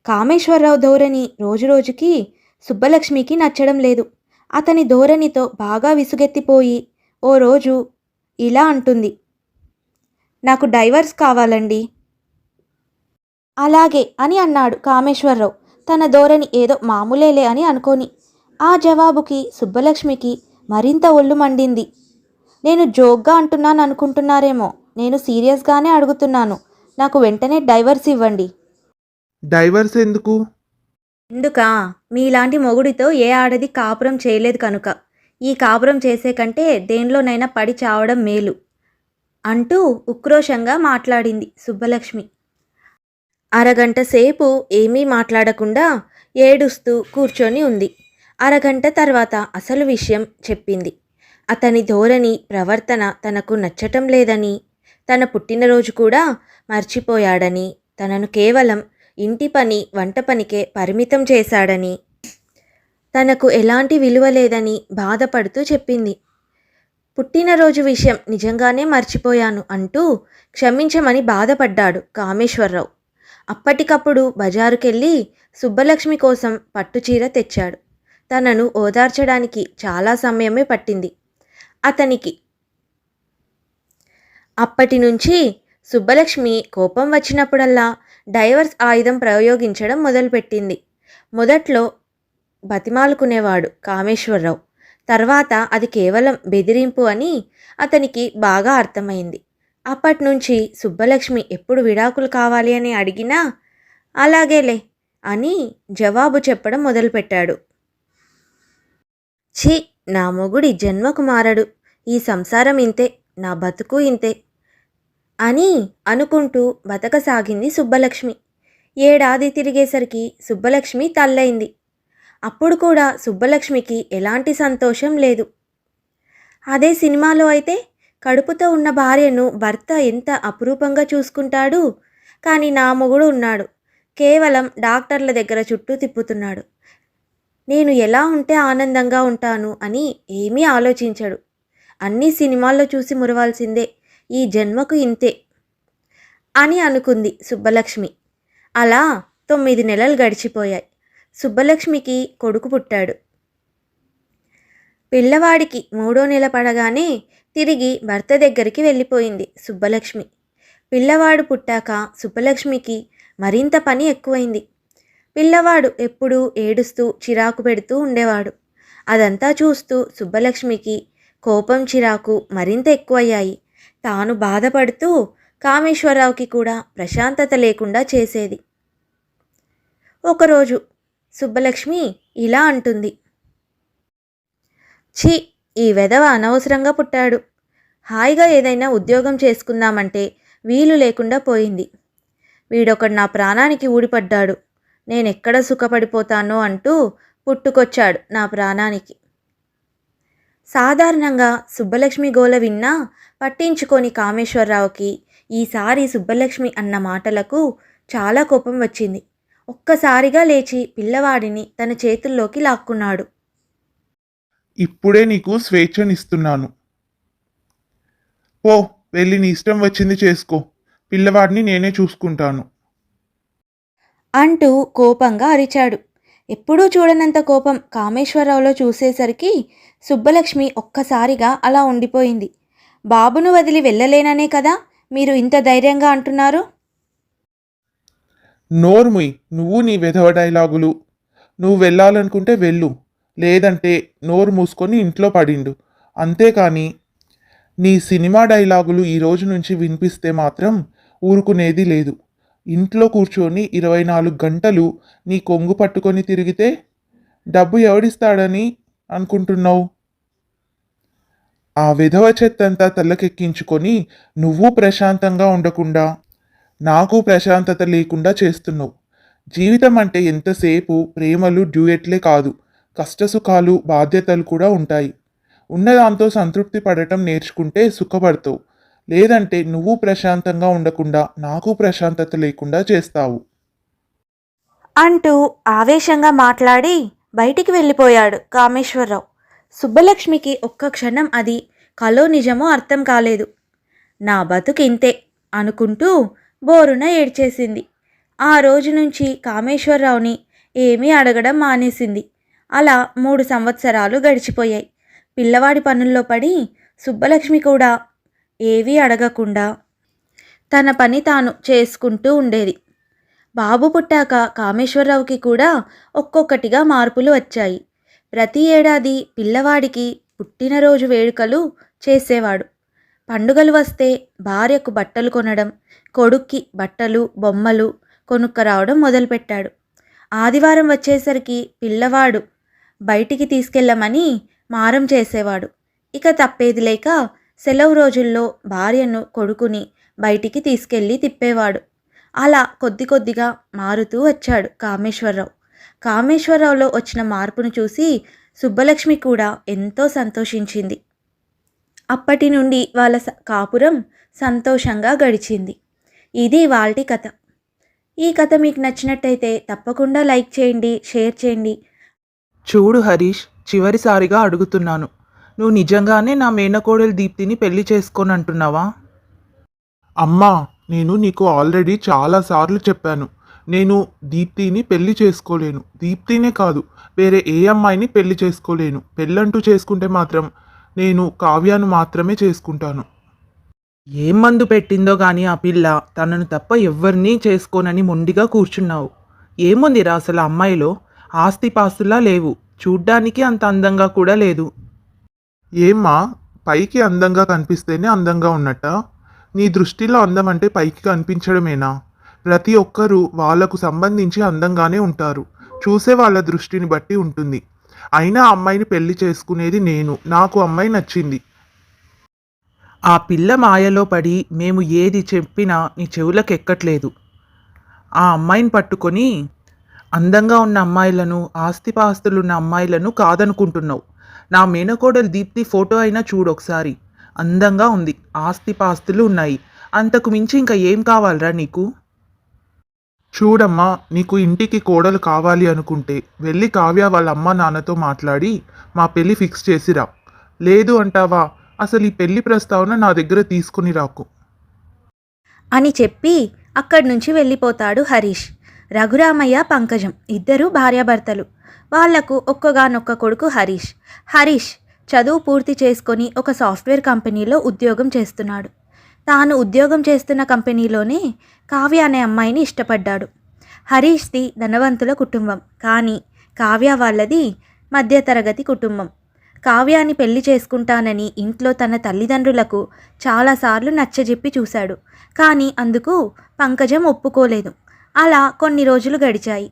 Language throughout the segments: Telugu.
కామేశ్వరరావు ధోరణి రోజురోజుకి సుబ్బలక్ష్మికి నచ్చడం లేదు. అతని ధోరణితో బాగా విసుగెత్తిపోయి ఓ రోజు ఇలా అంటుంది, నాకు డైవర్స్ కావాలండి. అలాగే అని అన్నాడు కామేశ్వరరావు తన ధోరణి ఏదో మామూలేలే అని అనుకోని. ఆ జవాబుకి సుబ్బలక్ష్మికి మరింత ఒళ్ళు మండింది. నేను జోక్గా అంటున్నాను అనుకుంటున్నారేమో, నేను సీరియస్గానే అడుగుతున్నాను. నాకు వెంటనే డైవర్స్ ఇవ్వండి. డైవర్స్ ఎందుకు? ఎందుకా? మీలాంటి మొగుడితో ఏ ఆడది కాపురం చేయలేదు కనుక. ఈ కాపురం చేసే కంటే దేనిలోనైనా పడి చావడం మేలు అంటూ ఉక్రోషంగా మాట్లాడింది సుబ్బలక్ష్మి. అరగంట సేపు ఏమీ మాట్లాడకుండా ఏడుస్తూ కూర్చొని ఉంది. అరగంట తర్వాత అసలు విషయం చెప్పింది. అతని ధోరణి ప్రవర్తన తనకు నచ్చటం లేదని, తన పుట్టినరోజు కూడా మర్చిపోయాడని, తనను కేవలం ఇంటి పని వంట పనికే పరిమితం చేశాడని, తనకు ఎలాంటి విలువ లేదని బాధపడుతూ చెప్పింది. పుట్టినరోజు విషయం నిజంగానే మర్చిపోయాను అంటూ క్షమించమని బాధపడ్డాడు కామేశ్వరరావు. అప్పటికప్పుడు బజారుకెళ్ళి సుబ్బలక్ష్మి కోసం పట్టుచీర తెచ్చాడు. తనను ఓదార్చడానికి చాలా సమయమే పట్టింది అతనికి. అప్పటి నుంచి సుబ్బలక్ష్మి కోపం వచ్చినప్పుడల్లా డైవర్స్ ఆయుధం ప్రయోగించడం మొదలుపెట్టింది. మొదట్లో బతిమాలుకునేవాడు కామేశ్వరరావు. తర్వాత అది కేవలం బెదిరింపు అని అతనికి బాగా అర్థమైంది. అప్పటి నుంచి సుబ్బలక్ష్మి ఎప్పుడు విడాకులు కావాలి అని అడిగినా అలాగేలే అని జవాబు చెప్పడం మొదలుపెట్టాడు. ఛీ, నా మొగుడి జన్మకు మారడు, ఈ సంసారం ఇంతే, నా బతుకు ఇంతే అని అనుకుంటూ బతకసాగింది సుబ్బలక్ష్మి. ఏడాది తిరిగేసరికి సుబ్బలక్ష్మి తల్లయింది. అప్పుడు కూడా సుబ్బలక్ష్మికి ఎలాంటి సంతోషం లేదు. అదే సినిమాలో అయితే కడుపుతో ఉన్న భార్యను భర్త ఎంత అపురూపంగా చూసుకుంటాడు. కానీ నా మొగుడు ఉన్నాడు, కేవలం డాక్టర్ల దగ్గర చుట్టూ తిప్పుతున్నాడు. నేను ఎలా ఉంటే ఆనందంగా ఉంటాను అని ఏమీ ఆలోచించడు. అన్నీ సినిమాల్లో చూసి మురవాల్సిందే, ఈ జన్మకు ఇంతే అని అనుకుంది సుబ్బలక్ష్మి. అలా 9 నెలలు గడిచిపోయాయి. సుబ్బలక్ష్మికి కొడుకు పుట్టాడు. పిల్లవాడికి 3వ నెల పడగానే తిరిగి భర్త దగ్గరికి వెళ్ళిపోయింది సుబ్బలక్ష్మి. పిల్లవాడు పుట్టాక సుబ్బలక్ష్మికి మరింత పని ఎక్కువైంది. పిల్లవాడు ఎప్పుడూ ఏడుస్తూ చిరాకు పెడుతూ ఉండేవాడు. అదంతా చూస్తూ సుబ్బలక్ష్మికి కోపం చిరాకు మరింత ఎక్కువయ్యాయి. తాను బాధపడుతూ కామేశ్వరరావుకి కూడా ప్రశాంతత లేకుండా చేసేది. ఒకరోజు సుబ్బలక్ష్మి ఇలా అంటుంది, ఛీ, ఈ వెధవ అనవసరంగా పుట్టాడు. హాయిగా ఏదైనా ఉద్యోగం చేసుకుందామంటే వీలు లేకుండా పోయింది. వీడొకడు నా ప్రాణానికి ఊడిపడ్డాడు. నేనెక్కడ సుఖపడిపోతానో అంటూ పుట్టుకొచ్చాడు నా ప్రాణానికి. సాధారణంగా సుబ్బలక్ష్మి గోల విన్నా పట్టించుకొని కామేశ్వరరావుకి ఈసారి సుబ్బలక్ష్మి అన్న మాటలకు చాలా కోపం వచ్చింది. ఒక్కసారిగా లేచి పిల్లవాడిని తన చేతుల్లోకి లాక్కున్నాడు. ఇప్పుడే నీకు స్వేచ్ఛనిస్తున్నాను. పో, వెళ్ళి నీ ఇష్టం వచ్చింది చేసుకో. పిల్లవాడిని నేనే చూసుకుంటాను అంటూ కోపంగా అరిచాడు. ఎప్పుడూ చూడనంత కోపం కామేశ్వరరావులో చూసేసరికి సుబ్బలక్ష్మి ఒక్కసారిగా అలా ఉండిపోయింది. బాబును వదిలి వెళ్ళలేననే కదా మీరు ఇంత ధైర్యంగా అంటున్నారు? నోర్ముయ్, నువ్వు నీ వెధవ డైలాగులు. నువ్వు వెళ్ళాలనుకుంటే వెళ్ళు, లేదంటే నోరు మూసుకొని ఇంట్లో పడిండు. అంతేకాని నీ సినిమా డైలాగులు ఈ రోజు నుంచి వినిపిస్తే మాత్రం ఊరుకునేది లేదు. ఇంట్లో కూర్చొని 24 గంటలు నీ కొంగు పట్టుకొని తిరిగితే డబ్బు ఎవడిస్తాడని అనుకుంటున్నావు? ఆ విధవ చెత్తంతా తల్లకెక్కించుకొని నువ్వు ప్రశాంతంగా ఉండకుండా నాకు ప్రశాంతత లేకుండా చేస్తున్నావు. జీవితం అంటే ఎంతసేపు ప్రేమలు డ్యూయెట్లే కాదు, కష్టసుఖాలు బాధ్యతలు కూడా ఉంటాయి. ఉన్నదాంతో సంతృప్తి పడటం నేర్చుకుంటే సుఖపడతావు. లేదంటే నువ్వు ప్రశాంతంగా ఉండకుండా నాకు ప్రశాంతత లేకుండా చేస్తావు అంటూ ఆవేశంగా మాట్లాడి బయటికి వెళ్ళిపోయాడు కామేశ్వరరావు. సుబ్బలక్ష్మికి ఒక్క క్షణం అది కలో నిజమో అర్థం కాలేదు. నా బతుకింతే అనుకుంటూ బోరున ఏడ్చేసింది. ఆ రోజు నుంచి కామేశ్వరరావుని ఏమీ అడగడం మానేసింది. అలా 3 సంవత్సరాలు గడిచిపోయాయి. పిల్లవాడి పనుల్లో పడి సుబ్బలక్ష్మి కూడా ఏవీ అడగకుండా తన పని తాను చేసుకుంటూ ఉండేది. బాబు పుట్టాక కామేశ్వరరావుకి కూడా ఒక్కొక్కటిగా మార్పులు వచ్చాయి. ప్రతి ఏడాది పిల్లవాడికి పుట్టినరోజు వేడుకలు చేసేవాడు. పండుగలు వస్తే భార్యకు బట్టలు కొనడం, కొడుక్కి బట్టలు, బొమ్మలు కొనుక్కరావడం మొదలుపెట్టాడు. ఆదివారం వచ్చేసరికి పిల్లవాడు బయటికి తీసుకెళ్ళమని మారం చేసేవాడు. ఇక తప్పేది లేక సెలవు రోజుల్లో భార్యను, కొడుకుని బయటికి తీసుకెళ్ళి తిప్పేవాడు. అలా కొద్ది కొద్దిగా మారుతూ వచ్చాడు కామేశ్వరరావు. కామేశ్వరరావులో వచ్చిన మార్పును చూసి సుబ్బలక్ష్మి కూడా ఎంతో సంతోషించింది. అప్పటి నుండి వాళ్ళ కాపురం సంతోషంగా గడిచింది. ఇది ఇవాల్టి కథ. ఈ కథ మీకు నచ్చినట్టయితే తప్పకుండా లైక్ చేయండి, షేర్ చేయండి. చూడు హరీష్, చివరిసారిగా అడుగుతున్నాను, నువ్వు నిజంగానే నా మేనకోడలు దీప్తిని పెళ్లి చేసుకోనంటున్నావా? అమ్మా, నేను నీకు ఆల్రెడీ చాలాసార్లు చెప్పాను. నేను దీప్తిని పెళ్లి చేసుకోలేను. దీప్తినే కాదు, వేరే ఏ అమ్మాయిని పెళ్లి చేసుకోలేను. పెళ్ళంటూ చేసుకుంటే మాత్రం నేను కావ్యాను మాత్రమే చేసుకుంటాను. ఏం మందు పెట్టిందో గాని ఆ పిల్ల తనను తప్ప ఎవ్వరినీ చేసుకోనని మొండిగా కూర్చున్నావు. ఏముందిరా అసలు ఆ అమ్మాయిలో? ఆస్తిపాస్తులా లేవు, చూడ్డానికి అంత అందంగా కూడా లేదు. ఏమ్మా, పైకి అందంగా కనిపిస్తేనే అందంగా ఉన్నట్ట? నీ దృష్టిలో అందం అంటే పైకి కనిపించడమేనా? ప్రతి ఒక్కరూ వాళ్లకు సంబంధించి అందంగానే ఉంటారు. చూసే వాళ్ళ దృష్టిని బట్టి ఉంటుంది. అయినా ఆ అమ్మాయిని పెళ్లి చేసుకునేది నేను. నాకు అమ్మాయి నచ్చింది. ఆ పిల్ల మాయలో పడి మేము ఏది చెప్పినా నీ చెవులకు ఎక్కట్లేదు. ఆ అమ్మాయిని పట్టుకొని అందంగా ఉన్న అమ్మాయిలను, ఆస్తిపాస్తులున్న అమ్మాయిలను కాదనుకుంటున్నావు. నా మేనకోడలు దీప్తి ఫోటో అయినా చూడు ఒకసారి. అందంగా ఉంది, ఆస్తిపాస్తులు ఉన్నాయి. అంతకు మించి ఇంకా ఏం కావాలరా నీకు? చూడమ్మా, నీకు ఇంటికి కోడలు కావాలి అనుకుంటే వెళ్ళి కావ్య వాళ్ళ అమ్మ నాన్నతో మాట్లాడి మా పెళ్లి ఫిక్స్ చేసిరా. లేదు అంటావా, అసలు ఈ పెళ్లి ప్రస్తావన నా దగ్గర తీసుకుని రాకు అని చెప్పి అక్కడి నుంచి వెళ్ళిపోతాడు హరీష్. రఘురామయ్య, పంకజం ఇద్దరూ భార్యాభర్తలు. వాళ్లకు ఒక్కగానొక్క కొడుకు హరీష్. హరీష్ చదువు పూర్తి చేసుకొని ఒక సాఫ్ట్వేర్ కంపెనీలో ఉద్యోగం చేస్తున్నాడు. తాను ఉద్యోగం చేస్తున్న కంపెనీలోనే కావ్య అనే అమ్మాయిని ఇష్టపడ్డాడు. హరీష్ది ధనవంతుల కుటుంబం, కానీ కావ్య వాళ్ళది మధ్యతరగతి కుటుంబం. కావ్యాని పెళ్లి చేసుకుంటానని ఇంట్లో తన తల్లిదండ్రులకు చాలాసార్లు నచ్చజెప్పి చూశాడు. కానీ అందుకు పంకజం ఒప్పుకోలేదు. అలా కొన్ని రోజులు గడిచాయి.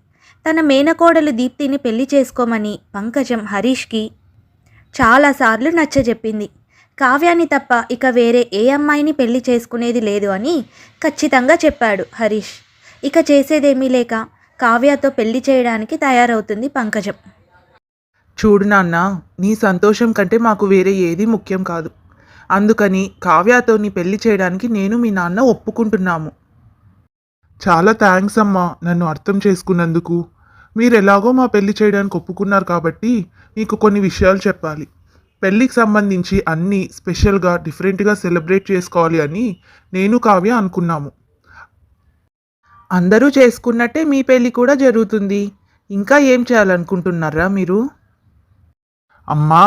తన మేనకోడలు దీప్తిని పెళ్లి చేసుకోమని పంకజం హరీష్కి చాలాసార్లు నచ్చజెప్పింది. కావ్యాన్ని తప్ప ఇక వేరే ఏ అమ్మాయిని పెళ్లి చేసుకునేది లేదు అని ఖచ్చితంగా చెప్పాడు హరీష్. ఇక చేసేదేమీ లేక కావ్యతో పెళ్లి చేయడానికి తయారవుతుంది పంకజం. చూడు నాన్న, నీ సంతోషం కంటే మాకు వేరే ఏది ముఖ్యం కాదు. అందుకని కావ్యతో నీ పెళ్లి చేయడానికి నేను మీ నాన్న ఒప్పుకుంటున్నాము. చాలా థ్యాంక్స్ అమ్మా, నన్ను అర్థం చేసుకున్నందుకు. మీరు ఎలాగో మా పెళ్లి చేయడానికి ఒప్పుకున్నారు కాబట్టి మీకు కొన్ని విషయాలు చెప్పాలి. పెళ్ళికి సంబంధించి అన్నీ స్పెషల్గా, డిఫరెంట్గా సెలబ్రేట్ చేసుకోవాలి అని నేను కావ్య అనుకున్నాము. అందరూ చేసుకున్నట్టే మీ పెళ్లి కూడా జరుగుతుంది. ఇంకా ఏం చేయాలనుకుంటున్నారా మీరు? అమ్మా,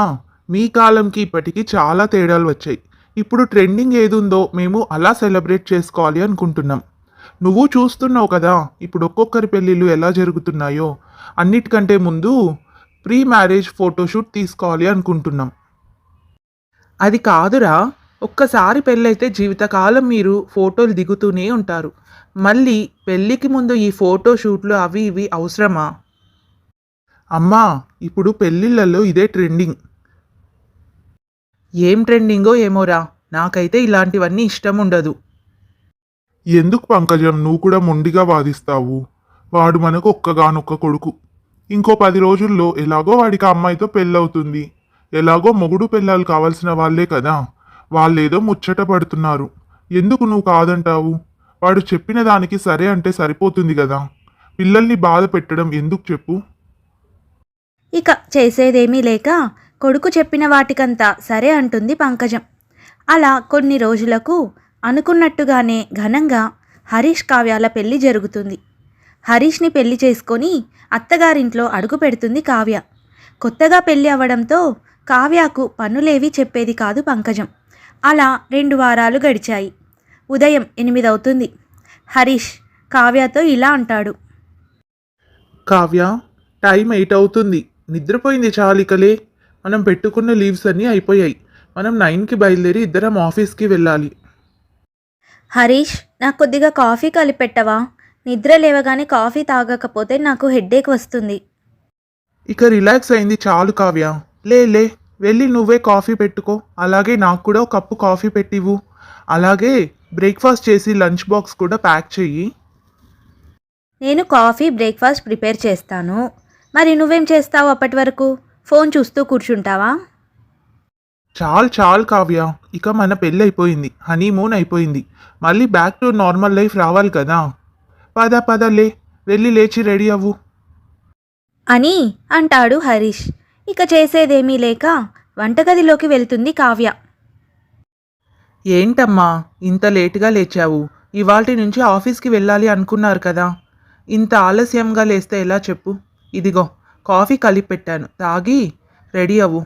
మీ కాలంకి ఇప్పటికి చాలా తేడాలు వచ్చాయి. ఇప్పుడు ట్రెండింగ్ ఏదుందో మేము అలా సెలబ్రేట్ చేసుకోవాలి అనుకుంటున్నాం. నువ్వు చూస్తున్నావు కదా ఇప్పుడు ఒక్కొక్కరి పెళ్ళిళ్ళు ఎలా జరుగుతున్నాయో. అన్నిటికంటే ముందు ప్రీ మ్యారేజ్ ఫోటోషూట్ తీసుకోవాలి అనుకుంటున్నాం. అది కాదురా, ఒక్కసారి పెళ్ళైతే జీవితకాలం మీరు ఫోటోలు దిగుతూనే ఉంటారు. మళ్ళీ పెళ్ళికి ముందు ఈ ఫోటో షూట్లు అవి ఇవి అవసరమా? అమ్మా, ఇప్పుడు పెళ్ళిళ్ళల్లో ఇదే ట్రెండింగ్. ఏం ట్రెండింగో ఏమోరా, నాకైతే ఇలాంటివన్నీ ఇష్టం ఉండదు. ఎందుకు పంకజం నువ్వు కూడా మొండిగా వాదిస్తావు? వాడు మనకు ఒక్కగానొక్క కొడుకు. ఇంకో 10 రోజుల్లో ఎలాగో వాడికి ఆ అమ్మాయితో పెళ్ళవుతుంది. ఎలాగో మొగుడు పెళ్ళాలు కావాల్సిన వాళ్ళే కదా. వాళ్ళేదో ముచ్చట పడుతున్నారు. ఎందుకు నువ్వు కాదంటావు? వాడు చెప్పిన దానికి సరే అంటే సరిపోతుంది కదా. పిల్లల్ని బాధ పెట్టడం ఎందుకు చెప్పు? ఇక చేసేదేమీ లేక కొడుకు చెప్పిన వాటికంతా సరే అంటుంది పంకజం. అలా కొన్ని రోజులకు అనుకున్నట్టుగానే ఘనంగా హరీష్ కావ్యాల పెళ్లి జరుగుతుంది. హరీష్ని పెళ్లి చేసుకొని అత్తగారింట్లో అడుగు పెడుతుంది కావ్య. కొత్తగా పెళ్లి అవ్వడంతో కావ్యకు పనులేవి చెప్పేది కాదు పంకజం. అలా 2 వారాలు గడిచాయి. ఉదయం 8 అవుతుంది. హరీష్ కావ్యతో ఇలా అంటాడు. కావ్య, టైం 8 అవుతుంది. నిద్రపోయింది చాలికలే. మనం పెట్టుకున్న లీవ్స్ అన్నీ అయిపోయాయి. మనం 9కి బయలుదేరి ఇద్దరం ఆఫీస్కి వెళ్ళాలి. హరీష్, నాకు కొద్దిగా కాఫీ కలిపెట్టవా? నిద్ర లేవగానే కాఫీ తాగకపోతే నాకు హెడ్ఏక్ వస్తుంది. ఇక రిలాక్స్ అయింది చాలు కావ్య. లే వెళ్ళి నువ్వే కాఫీ పెట్టుకో. అలాగే నాకు కూడా ఒక కప్పు కాఫీ పెట్టివ్వు. అలాగే బ్రేక్ఫాస్ట్ చేసి లంచ్ బాక్స్ కూడా ప్యాక్ చెయ్యి. నేను కాఫీ బ్రేక్ఫాస్ట్ ప్రిపేర్ చేస్తాను. మరి నువ్వేం చేస్తావు అప్పటి వరకు? ఫోన్ చూస్తూ కూర్చుంటావా? చాలు కావ్య. ఇక మన పెళ్ళి అయిపోయింది, హనీమూన్ అయిపోయింది. మళ్ళీ బ్యాక్ టు నార్మల్ లైఫ్ రావాలి కదా. పద లే, వెళ్ళి లేచి రెడీ అవ్వు అని అంటాడు హరీష్. ఇక చేసేదేమీ లేక వంటగదిలోకి వెళ్తుంది కావ్య. ఏంటమ్మా ఇంత లేటుగా లేచావు? ఇవాల్టి నుంచి ఆఫీస్కి వెళ్ళాలి అనుకున్నారు కదా. ఇంత ఆలస్యంగా లేస్తే ఎలా చెప్పు? ఇదిగో కాఫీ కలిపి పెట్టాను, తాగి రెడీ అవ్వు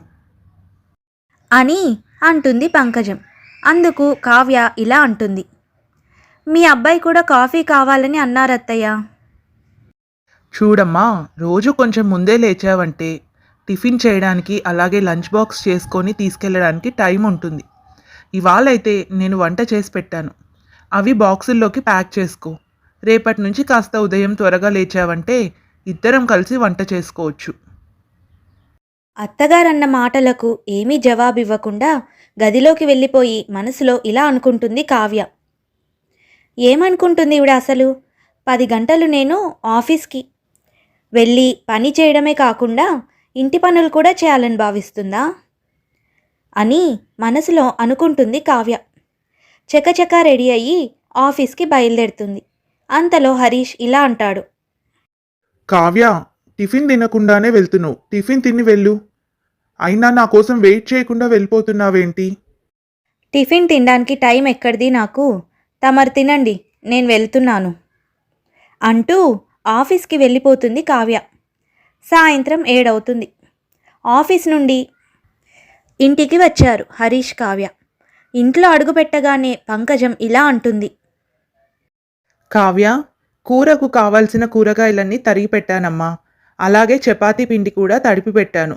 అని అంటుంది పంకజం. అందుకు కావ్య ఇలా అంటుంది. మీ అబ్బాయి కూడా కాఫీ కావాలని అన్నారత్తయ్య. చూడమ్మా, రోజు కొంచెం ముందే లేచావంటే టిఫిన్ చేయడానికి అలాగే లంచ్ బాక్స్ చేసుకొని తీసుకెళ్ళడానికి టైం ఉంటుంది. ఇవాళైతే నేను వంట చేసి పెట్టాను, అవి బాక్సుల్లోకి ప్యాక్ చేసుకో. రేపటి నుంచి కాస్త ఉదయం త్వరగా లేచావంటే ఇద్దరం కలిసి వంట చేసుకోవచ్చు. అత్తగారన్న మాటలకు ఏమీ జవాబివ్వకుండా గదిలోకి వెళ్ళిపోయి మనసులో ఇలా అనుకుంటుంది కావ్య. ఏమనుకుంటుంది ఈవిడ అసలు? 10 గంటలు నేను ఆఫీస్కి వెళ్ళి పని చేయడమే కాకుండా ఇంటి పనులు కూడా చేయాలని భావిస్తుందా అని మనసులో అనుకుంటుంది కావ్య. చకచకా రెడీ అయ్యి ఆఫీస్కి బయలుదేరుతుంది. అంతలో హరీష్ ఇలా అంటాడు. కావ్య, టిఫిన్ తినకుండానే వెళ్తున్నావు. టిఫిన్ తిని వెళ్ళు. అయినా నా కోసం వెయిట్ చేయకుండా వెళ్ళిపోతున్నావేంటి? టిఫిన్ తినడానికి టైం ఎక్కడిది నాకు? తమరు తినండి, నేను వెళ్తున్నాను అంటూ ఆఫీస్కి వెళ్ళిపోతుంది కావ్య. సాయంత్రం 7 అవుతుంది. ఆఫీస్ నుండి ఇంటికి వచ్చారు హరీష్, కావ్య. ఇంట్లో అడుగుపెట్టగానే పంకజం ఇలా అంటుంది. కావ్య, కూరకు కావాల్సిన కూరగాయలన్నీ తరిగి పెట్టానమ్మా. అలాగే చపాతీ పిండి కూడా తడిపి పెట్టాను.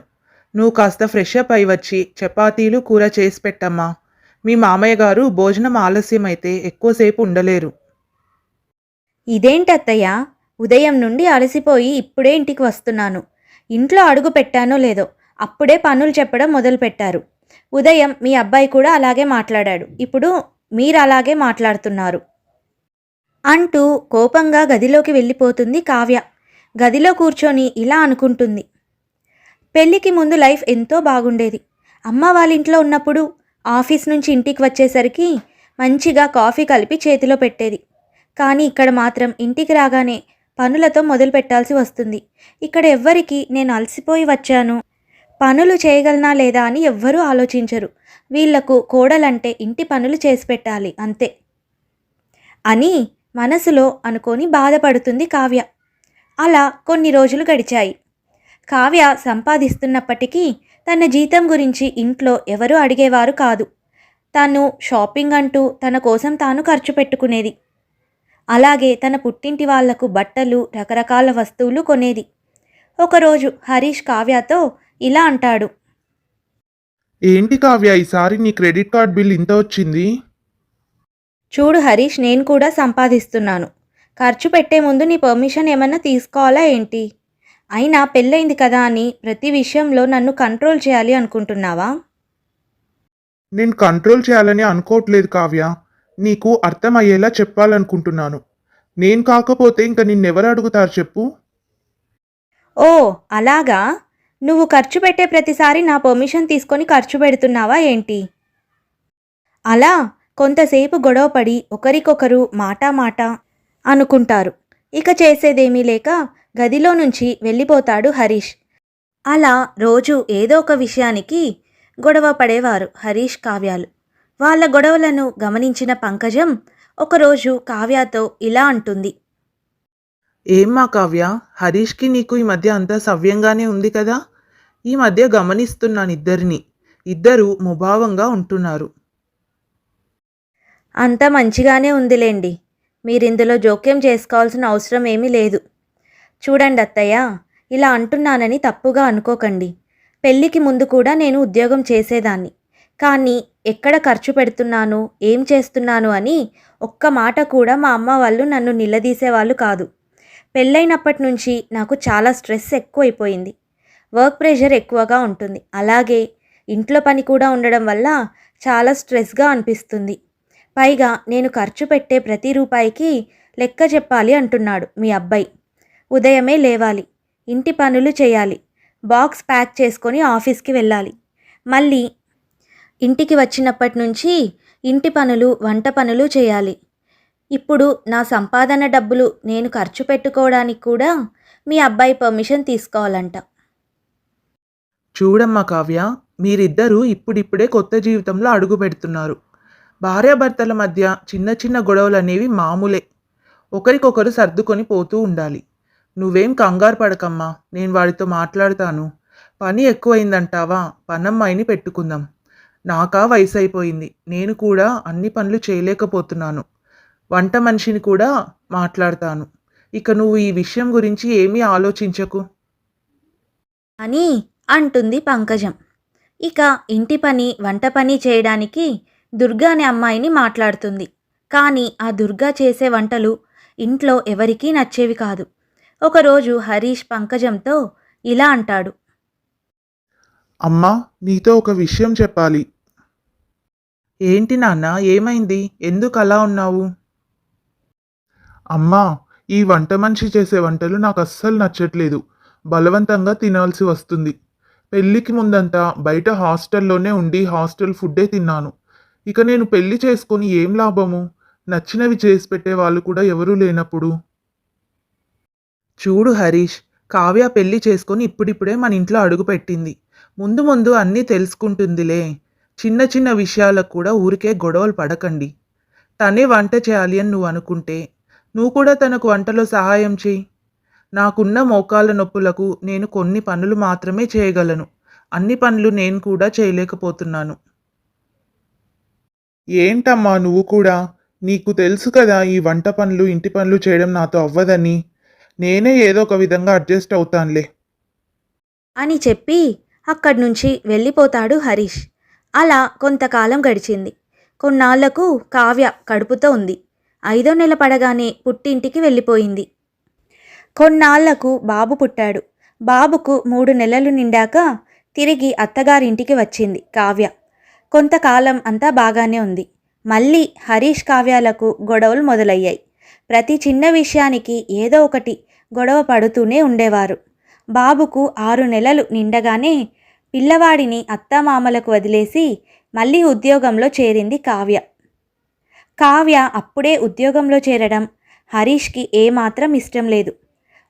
నువ్వు కాస్త ఫ్రెష్ అప్ అయి వచ్చి చపాతీలు కూర చేసి పెట్టమ్మా. మీ మామయ్య గారు భోజనం ఆలస్యమైతే ఎక్కువసేపు ఉండలేరు. ఇదేంటత్తయ్య, ఉదయం నుండి అలసిపోయి ఇప్పుడే ఇంటికి వస్తున్నాను. ఇంట్లో అడుగు పెట్టానో లేదో అప్పుడే పనులు చెప్పడం మొదలుపెట్టారు. ఉదయం మీ అబ్బాయి కూడా అలాగే మాట్లాడాడు, ఇప్పుడు మీరు అలాగే మాట్లాడుతున్నారు అంటూ కోపంగా గదిలోకి వెళ్ళిపోతుంది కావ్య. గదిలో కూర్చొని ఇలా అనుకుంటుంది. పెళ్ళికి ముందు లైఫ్ ఎంతో బాగుండేది. అమ్మ వాళ్ళ ఇంట్లో ఉన్నప్పుడు ఆఫీస్ నుంచి ఇంటికి వచ్చేసరికి మంచిగా కాఫీ కలిపి చేతిలో పెట్టేది. కానీ ఇక్కడ మాత్రం ఇంటికి రాగానే పనులతో మొదలు పెట్టాల్సి వస్తుంది. ఇక్కడ ఎవ్వరికి నేను అలసిపోయి వచ్చాను, పనులు చేయగలనా లేదా అని ఎవ్వరూ ఆలోచించరు. వీళ్లకు కోడలంటే ఇంటి పనులు చేసి పెట్టాలి అంతే అని మనసులో అనుకొని బాధపడుతుంది కావ్య. అలా కొన్ని రోజులు గడిచాయి. కావ్య సంపాదిస్తున్నప్పటికీ తన జీతం గురించి ఇంట్లో ఎవరూ అడిగేవారు కాదు. తాను షాపింగ్ అంటూ తన కోసం తాను ఖర్చు పెట్టుకునేది. అలాగే తన పుట్టింటి వాళ్లకు బట్టలు, రకరకాల వస్తువులు కొనేది. ఒకరోజు హరీష్ కావ్యతో ఇలా అంటాడు. ఏంటి కావ్య, ఈసారి నీ క్రెడిట్ కార్డ్ బిల్ ఇంత వచ్చింది? చూడు హరీష్, నేను కూడా సంపాదిస్తున్నాను. ఖర్చు పెట్టే ముందు నీ పర్మిషన్ ఏమన్నా తీసుకోవాలా ఏంటి? అయినా పెళ్ళైంది కదా అని ప్రతి విషయంలో నన్ను కంట్రోల్ చేయాలి అనుకుంటున్నావా? నేను కంట్రోల్ చేయాలని అనుకోవట్లేదు కావ్య. నీకు అర్థమయ్యేలా చెప్పాలనుకుంటున్నాను. నేను కాకపోతే ఇంకా నిన్నెవరు అడుగుతారు చెప్పు? ఓ అలాగా, నువ్వు ఖర్చు పెట్టే ప్రతిసారి నా పర్మిషన్ తీసుకొని ఖర్చు పెడుతున్నావా ఏంటి? అలా కొంతసేపు గొడవపడి ఒకరికొకరు మాట అనుకుంటారు. ఇక చేసేదేమీ లేక గదిలో నుంచి వెళ్ళిపోతాడు హరీష్. అలా రోజు ఏదో ఒక విషయానికి గొడవ పడేవారు హరీష్, కావ్యాలు. వాళ్ళ గొడవలను గమనించిన పంకజం ఒకరోజు కావ్యతో ఇలా అంటుంది. ఏం మా కావ్య, హరీష్కి నీకు ఈ మధ్య అంతా సవ్యంగానే ఉంది కదా? ఈ మధ్య గమనిస్తున్నాను ఇద్దరిని. ఇద్దరు ముభావంగా ఉంటున్నారు. అంతా మంచిగానే ఉందిలేండి. మీరిందులో జోక్యం చేసుకోవాల్సిన అవసరం ఏమీ లేదు. చూడండి అత్తయ్య, ఇలా అంటున్నానని తప్పుగా అనుకోకండి. పెళ్ళికి ముందు కూడా నేను ఉద్యోగం చేసేదాన్ని. కానీ ఎక్కడ ఖర్చు పెడుతున్నాను, ఏం చేస్తున్నాను అని ఒక్క మాట కూడా మా అమ్మ వాళ్ళు నన్ను నిలదీసేవాళ్ళు కాదు. పెళ్ళైనప్పటి నుంచి నాకు చాలా స్ట్రెస్ ఎక్కువైపోయింది. వర్క్ ప్రెషర్ ఎక్కువగా ఉంటుంది. అలాగే ఇంట్లో పని కూడా ఉండడం వల్ల చాలా స్ట్రెస్గా అనిపిస్తుంది. పైగా నేను ఖర్చు పెట్టే ప్రతి రూపాయికి లెక్క చెప్పాలి అంటున్నాడు మీ అబ్బాయి. ఉదయమే లేవాలి, ఇంటి పనులు చేయాలి, బాక్స్ ప్యాక్ చేసుకొని ఆఫీస్కి వెళ్ళాలి. మళ్ళీ ఇంటికి వచ్చినప్పటి నుంచి ఇంటి పనులు, వంట పనులు చేయాలి. ఇప్పుడు నా సంపాదన డబ్బులు నేను ఖర్చు పెట్టుకోవడానికి కూడా మీ అబ్బాయి పర్మిషన్ తీసుకోవాలంట. చూడమ్మా కావ్య, మీరిద్దరూ ఇప్పుడిప్పుడే కొత్త జీవితంలో అడుగు పెడుతున్నారు. భార్యాభర్తల మధ్య చిన్న చిన్న గొడవలు అనేవి మామూలే. ఒకరికొకరు సర్దుకొని పోతూ ఉండాలి. నువ్వేం కంగారు పడకమ్మా, నేను వాడితో మాట్లాడతాను. పని ఎక్కువైందంటావా, పనమ్మాయిని పెట్టుకుందాం. నాకా వయసు అయిపోయింది, నేను కూడా అన్ని పనులు చేయలేకపోతున్నాను. వంట మనిషిని కూడా మాట్లాడతాను. ఇక నువ్వు ఈ విషయం గురించి ఏమీ ఆలోచించకు అని అంటుంది పంకజం. ఇక ఇంటి పని, వంట పని చేయడానికి దుర్గా అనే అమ్మాయిని మాట్లాడుతుంది. కానీ ఆ దుర్గా చేసే వంటలు ఇంట్లో ఎవరికీ నచ్చేవి కాదు. ఒకరోజు హరీష్ పంకజంతో ఇలా అంటాడు. అమ్మా, నీతో ఒక విషయం చెప్పాలి. ఏంటి నాన్న, ఏమైంది? ఎందుకు అలా ఉన్నావు? అమ్మా, ఈ వంట మనిషి చేసే వంటలు నాకు అస్సలు నచ్చట్లేదు. బలవంతంగా తినాల్సి వస్తుంది. పెళ్ళికి ముందంతా బయట హాస్టల్లోనే ఉండి హాస్టల్ ఫుడ్డే తిన్నాను. ఇక నేను పెళ్లి చేసుకొని ఏం లాభము? నచ్చినవి చేసి పెట్టే వాళ్ళు కూడా ఎవరూ లేనప్పుడు. చూడు హరీష్, కావ్య పెళ్లి చేసుకొని ఇప్పుడిప్పుడే మన ఇంట్లో అడుగు పెట్టింది. ముందు ముందు అన్నీ తెలుసుకుంటుందిలే. చిన్న చిన్న విషయాలకు కూడా ఊరికే గొడవలు పడకండి. తనే వంట చేయాలి అని నువ్వు అనుకుంటే నువ్వు కూడా తనకు వంటలో సహాయం చేయి. నాకున్న మోకాళ్ళ నొప్పులకు నేను కొన్ని పనులు మాత్రమే చేయగలను. అన్ని పనులు నేను కూడా చేయలేకపోతున్నాను. ఏంటమ్మా నువ్వు కూడా? నీకు తెలుసు కదా ఈ వంట పనులు, ఇంటి పనులు చేయడం నాతో అవ్వదని. నేనే ఏదో ఒక విధంగా అడ్జస్ట్ అవుతానులే అని చెప్పి అక్కడి నుంచి వెళ్ళిపోతాడు హరీష్. అలా కొంతకాలం గడిచింది. కొన్నాళ్లకు కావ్య కడుపుతో ఉంది. 5వ నెల పడగానే పుట్టింటికి వెళ్ళిపోయింది. కొన్నాళ్లకు బాబు పుట్టాడు. బాబుకు 3 నెలలు నిండాక తిరిగి అత్తగారింటికి వచ్చింది కావ్య. కొంతకాలం అంతా బాగానే ఉంది. మళ్ళీ హరీష్ కావ్యాలకు గొడవలు మొదలయ్యాయి. ప్రతి చిన్న విషయానికి ఏదో ఒకటి గొడవ పడుతూనే ఉండేవారు. బాబుకు 6 నెలలు నిండగానే పిల్లవాడిని అత్తామామలకు వదిలేసి మళ్ళీ ఉద్యోగంలో చేరింది కావ్య. కావ్య అప్పుడే ఉద్యోగంలో చేరడం హరీష్కి ఏమాత్రం ఇష్టం లేదు.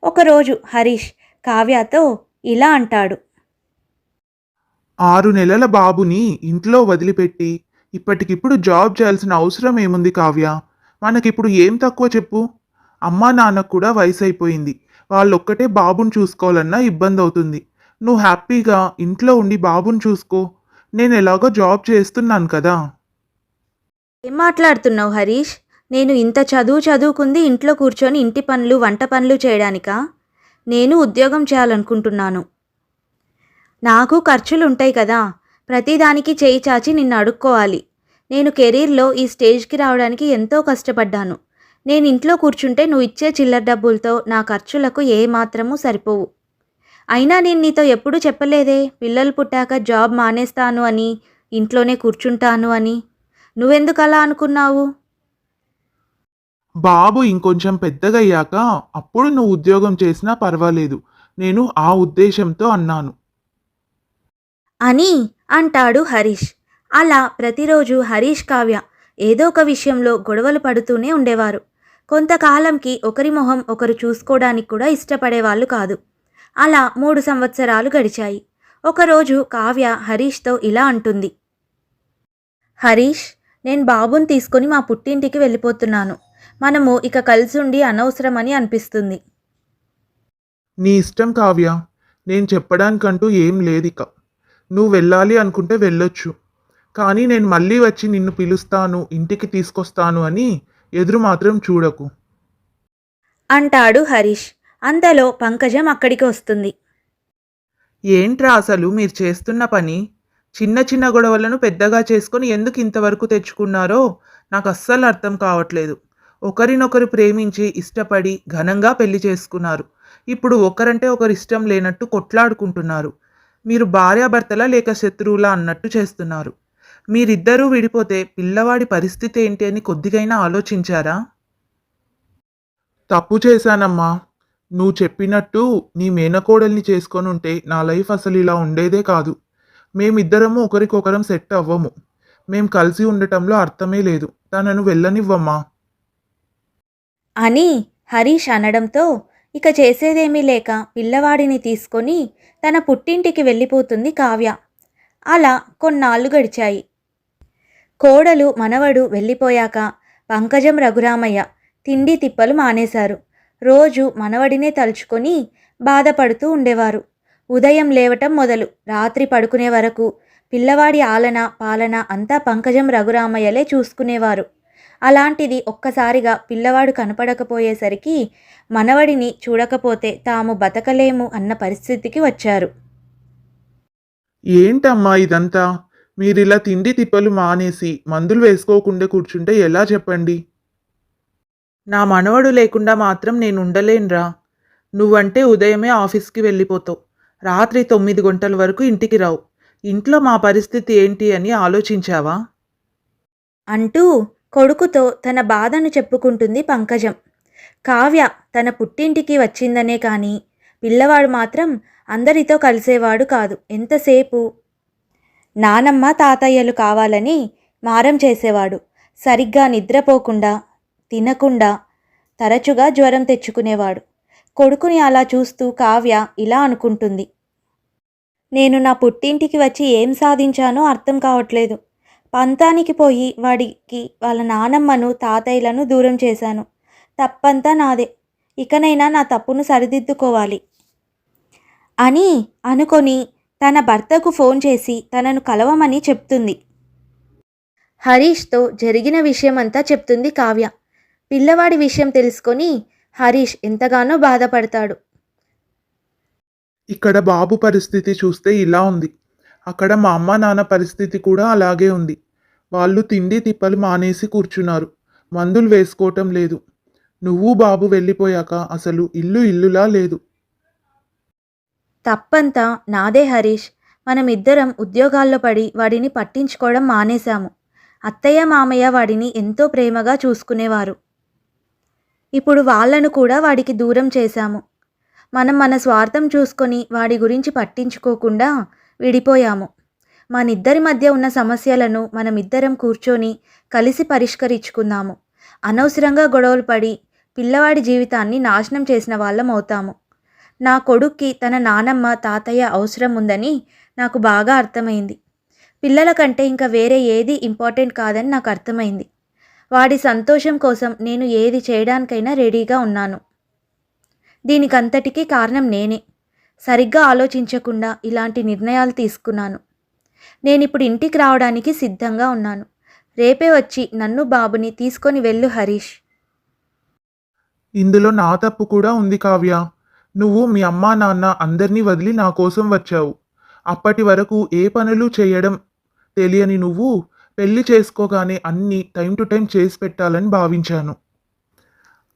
ఒకరోజు హరీష్ కావ్యతో ఇలా అంటాడు. 6 నెలల బాబుని ఇంట్లో వదిలిపెట్టి ఇప్పటికిప్పుడు జాబ్ చేయాల్సిన అవసరం ఏముంది కావ్య? మనకిప్పుడు ఏం తక్కువ చెప్పు? అమ్మా నాన్నకు కూడా వయసు అయిపోయింది. వాళ్ళొక్కటే బాబుని చూసుకోవాలన్నా ఇబ్బంది అవుతుంది. నువ్వు హ్యాపీగా ఇంట్లో ఉండి బాబుని చూసుకో. నేను ఎలాగో జాబ్ చేస్తున్నాను కదా. ఏం మాట్లాడుతున్నావు హరీష్? నేను ఇంత చదువుకుంది ఇంట్లో కూర్చొని ఇంటి పనులు, వంట పనులు చేయడానికా? నేను ఉద్యోగం చేయాలనుకుంటున్నాను. నాకు ఖర్చులు ఉంటాయి కదా. ప్రతిదానికి చేయి చాచి నిన్ను అడుక్కోవాలి. నేను కెరీర్లో ఈ స్టేజ్కి రావడానికి ఎంతో కష్టపడ్డాను. నేను ఇంట్లో కూర్చుంటే నువ్వు ఇచ్చే చిల్లర డబ్బులతో నా ఖర్చులకు ఏమాత్రమూ సరిపోవు. అయినా నేను నీతో ఎప్పుడూ చెప్పలేదే పిల్లలు పుట్టాక జాబ్ మానేస్తాను అని, ఇంట్లోనే కూర్చుంటాను అని. నువ్వెందుకు అలా అనుకున్నావు? బాబు ఇంకొంచెం పెద్దగయ్యాక అప్పుడు నువ్వు ఉద్యోగం చేసినా పర్వాలేదు. నేను ఆ ఉద్దేశంతో అన్నాను. అని అంటాడు హరీష్. అలా ప్రతిరోజు హరీష్ కావ్య ఏదో ఒక విషయంలో గొడవలు పడుతూనే ఉండేవారు. కొంతకాలంకి ఒకరి మొహం ఒకరు చూసుకోవడానికి కూడా ఇష్టపడేవాళ్ళు కాదు. అలా 3 సంవత్సరాలు గడిచాయి. ఒకరోజు కావ్య హరీష్తో ఇలా అంటుంది. హరీష్, నేను బాబుని తీసుకొని మా పుట్టింటికి వెళ్ళిపోతున్నాను. మనము ఇక కలిసి ఉండి అనవసరమని అనిపిస్తుంది. నీ ఇష్టం కావ్య. నేను చెప్పడానికంటూ ఏం లేదిక. నువ్వు వెళ్ళాలి అనుకుంటే వెళ్ళొచ్చు. కానీ నేను మళ్ళీ వచ్చి నిన్ను పిలుస్తాను, ఇంటికి తీసుకొస్తాను అని ఎదురు మాత్రం చూడకు. అంటాడు హరీష్. అంతలో పంకజం అక్కడికి వస్తుంది. ఏంట్రా అసలు మీరు చేస్తున్న పని? చిన్న చిన్న గొడవలను పెద్దగా చేసుకొని ఎందుకు ఇంతవరకు తెచ్చుకున్నారో నాకు అస్సలు అర్థం కావట్లేదు. ఒకరినొకరు ప్రేమించి ఇష్టపడి ఘనంగా పెళ్లి చేసుకున్నారు. ఇప్పుడు ఒకరంటే ఒకరు ఇష్టం లేనట్టు కొట్లాడుకుంటున్నారు. మీరు భార్యాభర్తలా లేక శత్రువులా అన్నట్టు చేస్తున్నారు. మీరిద్దరూ విడిపోతే పిల్లవాడి పరిస్థితి ఏంటి అని కొద్దిగైనా ఆలోచించారా? తప్పు చేశానమ్మా. నువ్వు చెప్పినట్టు నీ మేనకోడల్ని చేసుకొని ఉంటే నా లైఫ్ అసలు ఇలా ఉండేదే కాదు. మేమిద్దరము ఒకరికొకరం సెట్ అవ్వము. మేం కలిసి ఉండటంలో అర్థమే లేదు. తనను వెళ్ళనివ్వమ్మా. అని హరీష్ అనడంతో ఇక చేసేదేమీ లేక పిల్లవాడిని తీసుకొని తన పుట్టింటికి వెళ్ళిపోతుంది కావ్య. అలా కొన్నాళ్ళు గడిచాయి. కోడలు మనవడు వెళ్ళిపోయాక పంకజం రఘురామయ్య తిండి తిప్పలు మానేశారు. రోజు మనవడినే తలుచుకొని బాధపడుతూ ఉండేవారు. ఉదయం లేవటం మొదలు రాత్రి పడుకునే వరకు పిల్లవాడి ఆలన పాలన అంతా పంకజం రఘురామయ్యలే చూసుకునేవారు. అలాంటిది ఒక్కసారిగా పిల్లవాడు కనపడకపోయేసరికి మనవడిని చూడకపోతే తాము బతకలేము అన్న పరిస్థితికి వచ్చారు. ఏంటమ్మా ఇదంతా? మీరిలా తిండి తిప్పలు మానేసి మందులు వేసుకోకుండా కూర్చుంటే ఎలా చెప్పండి? నా మనవడు లేకుండా మాత్రం నేను ఉండలేనురా. నువ్వంటే ఉదయమే ఆఫీస్కి వెళ్ళిపోతావు. రాత్రి 9 గంటల వరకు ఇంటికి రావు. ఇంట్లో మా పరిస్థితి ఏంటి అని ఆలోచించావా? అంటూ కొడుకుతో తన బాధను చెప్పుకుంటుంది పంకజం. కావ్య తన పుట్టింటికి వచ్చిందనే కానీ పిల్లవాడు మాత్రం అందరితో కలిసేవాడు కాదు. ఎంతసేపు నానమ్మ తాతయ్యలు కావాలని మారం చేసేవాడు. సరిగ్గా నిద్రపోకుండా తినకుండా తరచుగా జ్వరం తెచ్చుకునేవాడు. కొడుకుని అలా చూస్తూ కావ్య ఇలా అనుకుంటుంది. నేను నా పుట్టింటికి వచ్చి ఏం సాధించానో అర్థం కావట్లేదు. పంతానికి పోయి వాడికి వాళ్ళ నానమ్మను తాతయ్యలను దూరం చేశాను. తప్పంతా నాదే. ఇకనైనా నా తప్పును సరిదిద్దుకోవాలి అని అనుకొని తన భర్తకు ఫోన్ చేసి తనను కలవమని చెప్తుంది. హరీష్తో జరిగిన విషయమంతా చెప్తుంది కావ్య. పిల్లవాడి విషయం తెలుసుకొని హరీష్ ఎంతగానో బాధపడతాడు. ఇక్కడ బాబు పరిస్థితి చూస్తే ఇలా ఉంది. అక్కడ మా అమ్మ నాన్న పరిస్థితి కూడా అలాగే ఉంది. వాళ్ళు తిండి తిప్పలు మానేసి కూర్చున్నారు. మందులు వేసుకోవటం లేదు. నువ్వు బాబు వెళ్ళిపోయాక అసలు ఇల్లు ఇల్లులా లేదు. తప్పంతా నాదే హరీష్. మనమిద్దరం ఉద్యోగాల్లో పడి వాడిని పట్టించుకోవడం మానేశాము. అత్తయ్య మామయ్య వాడిని ఎంతో ప్రేమగా చూసుకునేవారు. ఇప్పుడు వాళ్ళను కూడా వాడికి దూరం చేశాము. మనం మన స్వార్థం చూసుకొని వాడి గురించి పట్టించుకోకుండా విడిపోయాము. మనిద్దరి మధ్య ఉన్న సమస్యలను మనమిద్దరం కూర్చొని కలిసి పరిష్కరించుకుందాము. అనవసరంగా గొడవలు పడి పిల్లవాడి జీవితాన్ని నాశనం చేసిన వాళ్ళం అవుతాము. నా కొడుక్కి తన నానమ్మ తాతయ్య అవసరం ఉందని నాకు బాగా అర్థమైంది. పిల్లల కంటే ఇంకా వేరే ఏది ఇంపార్టెంట్ కాదని నాకు అర్థమైంది. వాడి సంతోషం కోసం నేను ఏది చేయడానికైనా రెడీగా ఉన్నాను. దీనికంతటికీ కారణం నేనే. సరిగ్గా ఆలోచించకుండా ఇలాంటి నిర్ణయాలు తీసుకున్నాను. నేనిప్పుడు ఇంటికి రావడానికి సిద్ధంగా ఉన్నాను. రేపే వచ్చి నన్ను బాబుని తీసుకొని వెళ్ళు హరీష్. ఇందులో నా తప్పు కూడా ఉంది కావ్య. నువ్వు మీ అమ్మా నాన్న అందరినీ వదిలి నా కోసం వచ్చావు. అప్పటి వరకు ఏ పనులు చేయడం తెలియని నువ్వు పెళ్లి చేసుకోగానే అన్నీ టైం టు టైం చేసి పెట్టాలని భావించాను.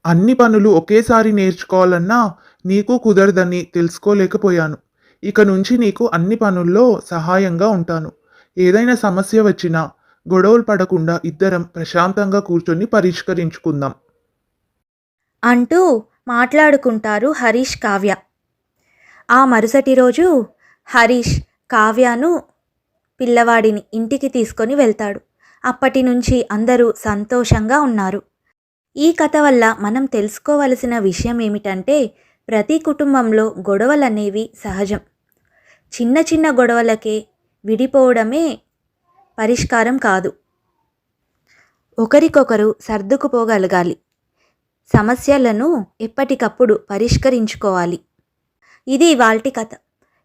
అన్ని పనులు ఒకేసారి నేర్చుకోవాలన్నా నీకు కుదరదని తెలుసుకోలేకపోయాను. ఇక నుంచి నీకు అన్ని పనుల్లో సహాయంగా ఉంటాను. ఏదైనా సమస్య వచ్చినా గొడవలు పడకుండా ఇద్దరం ప్రశాంతంగా కూర్చొని పరిష్కరించుకుందాం అంటూ మాట్లాడుకుంటారు హరీష్ కావ్య. ఆ మరుసటి రోజు హరీష్ కావ్యను పిల్లవాడిని ఇంటికి తీసుకొని వెళ్తాడు. అప్పటి నుంచి అందరూ సంతోషంగా ఉన్నారు. ఈ కథ వల్ల మనం తెలుసుకోవలసిన విషయం ఏమిటంటే ప్రతి కుటుంబంలో గొడవలనేవి సహజం. చిన్న చిన్న గొడవలకే విడిపోవడమే పరిష్కారం కాదు. ఒకరికొకరు సర్దుకుపోగలగాలి. సమస్యలను ఎప్పటికప్పుడు పరిష్కరించుకోవాలి. ఇది ఇవాల్టి కథ.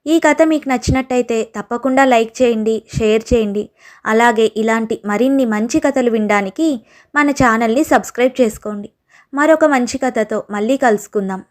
ఈ కథ మీకు నచ్చినట్టయితే తప్పకుండా లైక్ చేయండి, షేర్ చేయండి. అలాగే ఇలాంటి మరిన్ని మంచి కథలు వినడానికి మన ఛానల్ని సబ్స్క్రైబ్ చేసుకోండి. మరొక మంచి కథతో మళ్ళీ కలుసుకుందాం.